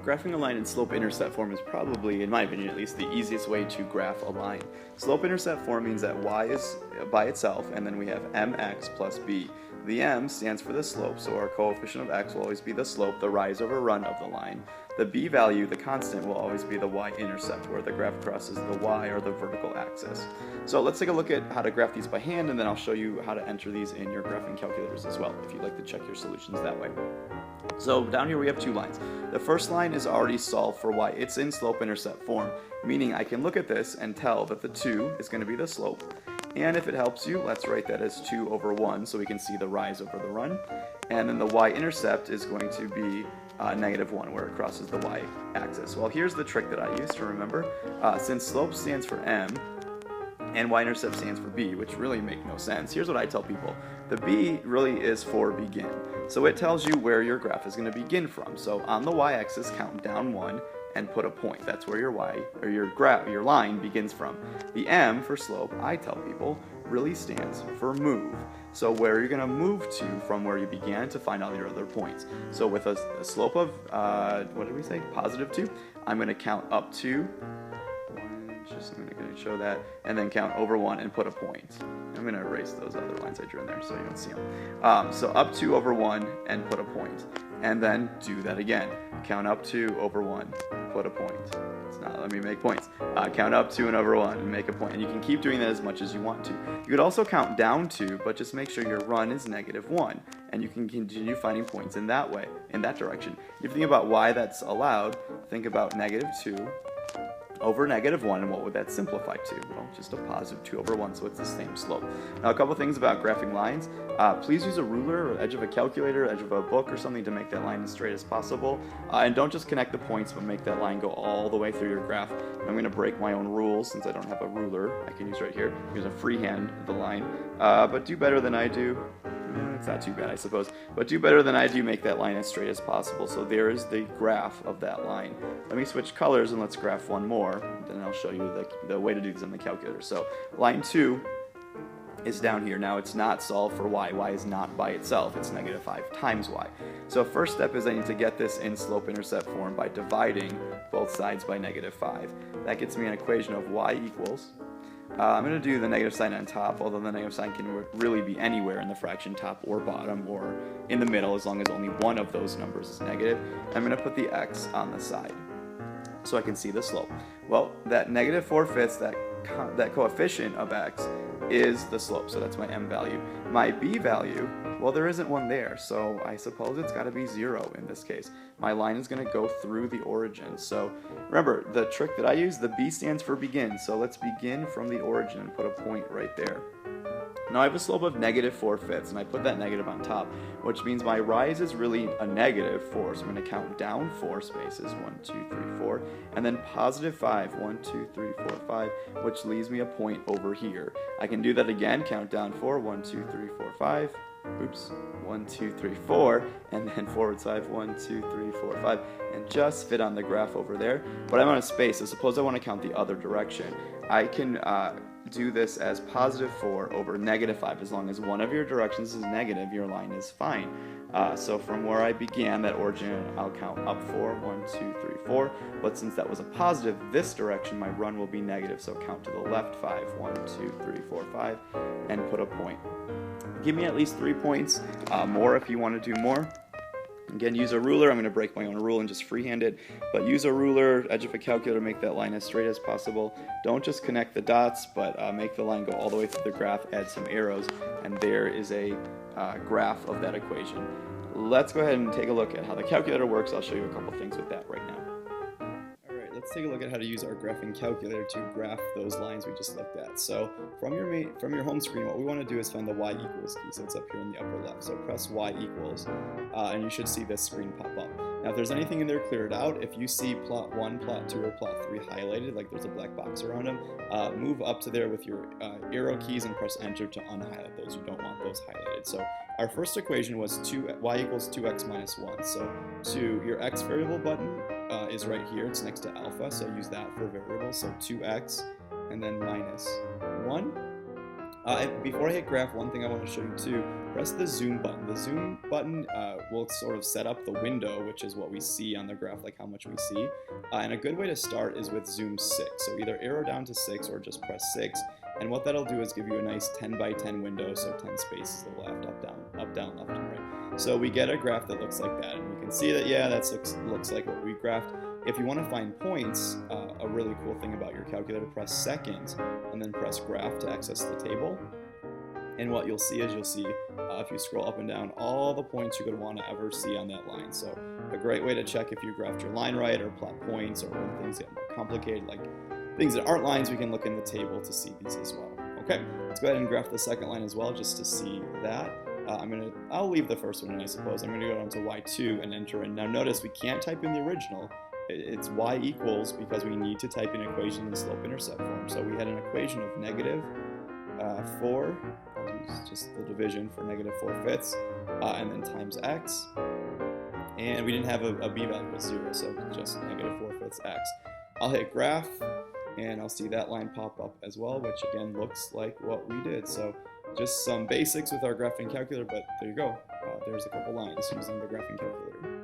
graphing a line in slope-intercept form is probably, in my opinion at least, the easiest way to graph a line. Slope-intercept form means that y is by itself, and then we have mx plus b. The m stands for the slope, so our coefficient of x will always be the slope, the rise over run of the line. The b value, the constant, will always be the y-intercept, where the graph crosses the y or the vertical axis. So let's take a look at how to graph these by hand, and then I'll show you how to enter these in your graphing calculators as well, if you'd like to check your solutions that way. So down here we have two lines. The first line is already solved for y. It's in slope-intercept form, meaning I can look at this and tell that the 2 is going to be the slope. And if it helps you, let's write that as 2 over 1 so we can see the rise over the run. And then the y-intercept is going to be -1 where it crosses the y-axis. Well, here's the trick that I use to remember. Since slope stands for m and y-intercept stands for b, which really make no sense, here's what I tell people. The b really is for begin. So it tells you where your graph is going to begin from. So on the y-axis, count down 1 and put a point. That's where your your line begins from. The m for slope, I tell people, really stands for move. So where you're going to move to from where you began to find all your other points. So with a slope of, what did we say, +2, I'm going to count up to, I'm going to show that, and then count over 1 and put a point. I'm going to erase those other lines I drew in there so you don't see them. So up 2 over 1 and put a point. And then do that again. Count up 2 over 1, put a point. It's not letting me make points. Count up 2 and over 1 and make a point. And you can keep doing that as much as you want to. You could also count down 2, but just make sure your run is -1. And you can continue finding points in that way, in that direction. If you think about why that's allowed, think about -2 over -1, and what would that simplify to? Well, just a +2 over 1, so it's the same slope. Now, a couple things about graphing lines. Please use a ruler or edge of a calculator, edge of a book or something to make that line as straight as possible. And don't just connect the points, but make that line go all the way through your graph. I'm going to break my own rules since I don't have a ruler I can use right here. Use a freehand the line, but do better than I do. It's not too bad, I suppose, but do better than I do, make that line as straight as possible. So there is the graph of that line. Let me switch colors and let's graph one more, then I'll show you the way to do this in the calculator. So line 2 is down here. Now it's not solved for y. Y is not by itself. It's -5 times y. So first step is I need to get this in slope-intercept form by dividing both sides by -5. That gets me an equation of y equals, I'm going to do the negative sign on top, although the negative sign can really be anywhere in the fraction, top or bottom, or in the middle, as long as only one of those numbers is negative. I'm going to put the x on the side so I can see the slope. Well, that -4/5, that coefficient of x is the slope, so that's my m value. My b value, well, there isn't one there, so I suppose it's got to be 0 in this case. My line is going to go through the origin. So remember, the trick that I use, the b stands for begin, so let's begin from the origin and put a point right there. Now I have a slope of -4/5, and I put that negative on top, which means my rise is really a -4, so I'm going to count down 4 spaces, 1, 2, 3, 4, and then +5, 1, 2, 3, 4, 5, which leaves me a point over here. I can do that again, count down 4, 1, 2, 3, 4, 5, oops, 1, 2, 3, 4, and then forward side 1, 2, 3, 4, 5, and just fit on the graph over there. But I'm on a space, so suppose I want to count the other direction. I can do this as +4 over -5. As long as one of your directions is negative, your line is fine. So from where I began, that origin, I'll count up 4, 1, 2, 3, 4. But since that was a positive, this direction, my run will be negative. So count to the left 5, 1, 2, 3, 4, 5, and put a point. Give me at least 3 points, more if you want to do more. Again, use a ruler. I'm going to break my own rule and just freehand it. But use a ruler, edge of a calculator, make that line as straight as possible. Don't just connect the dots, but make the line go all the way through the graph, add some arrows, and there is a graph of that equation. Let's go ahead and take a look at how the calculator works. I'll show you a couple things with that right now. Let's take a look at how to use our graphing calculator to graph those lines we just looked at. So from your home screen, what we want to do is find the y equals key. So it's up here in the upper left. So press y equals, and you should see this screen pop up. Now, if there's anything in there, clear it out. If you see plot 1, plot 2, or plot 3 highlighted, like there's a black box around them, move up to there with your arrow keys and press enter to unhighlight those. You don't want those highlighted. So our first equation was y equals 2x minus 1. So your x variable button is right here. It's next to alpha, so use that for variables. So 2x and then minus 1. Before I hit graph, one thing I want to show you too, press the zoom button. The zoom button will sort of set up the window, which is what we see on the graph, like how much we see. And a good way to start is with zoom 6. So either arrow down to 6 or just press 6. And what that'll do is give you a nice 10 by 10 window, so 10 spaces to the left, up, down, left, and right. So we get a graph that looks like that. And you can see that, yeah, that looks like what we graphed. If you want to find points, a really cool thing about your calculator, press second and then press graph to access the table. And what you'll see is if you scroll up and down, all the points you're going to want to ever see on that line. So a great way to check if you graphed your line right or plot points, or when things get more complicated, like things that aren't lines, we can look in the table to see these as well. Okay, let's go ahead and graph the second line as well, just to see that. I'll leave the first one in, I suppose. I'm going to go down to y2 and enter in. Now notice we can't type in the original. It's y equals because we need to type in equation in slope-intercept form. So we had an equation of negative 4, I'll use just the division for negative 4/5, and then times x. And we didn't have a b value of 0, so just negative 4/5 x. I'll hit graph, and I'll see that line pop up as well, which again looks like what we did. So just some basics with our graphing calculator, but there you go. There's a couple lines using the graphing calculator.